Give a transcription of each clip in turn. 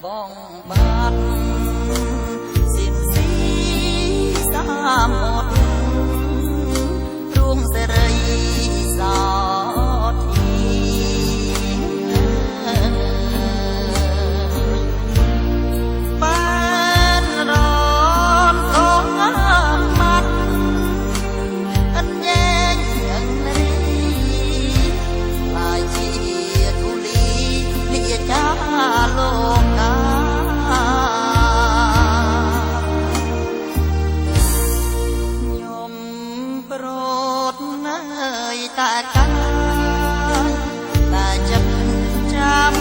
បងបានសៀមស៊ីសាមត់រួមសេរីសោធីបានរនកងមាត់អញ្ញែងយ៉ាងរីឡាយជាធូលីនិយាចាលោកការត់នៅតែកាតែចិត្តចាំ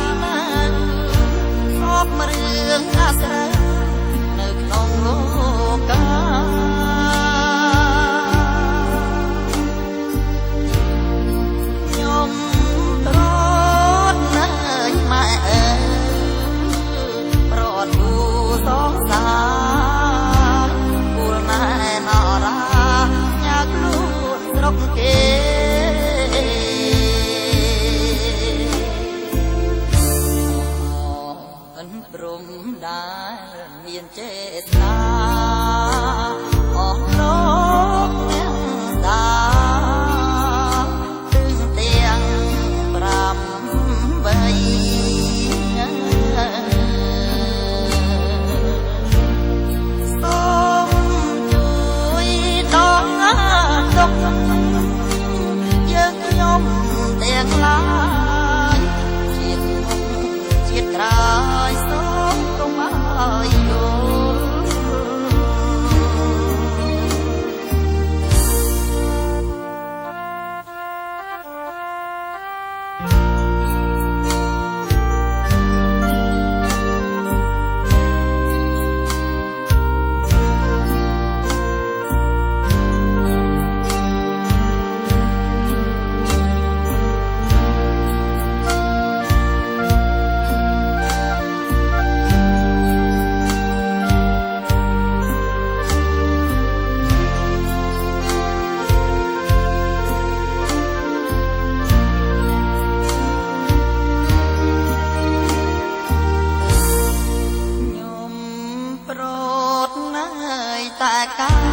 អបរឿងអាស្រ័យនៅក្នុងលោកកាខ្ញុំរត់នៅម៉ែអើប្រត់គូសងសាគូលណែនរាស្រុកគេអិនព្រំដែលមានចេតនាអស់លោកអ្នកតាទឹងទាំង8សូមជួយដល់ទុកយើងខ្ញុំទាំងឡាយជាតិក្រោយសូមកុំឲ្យយល់តែកា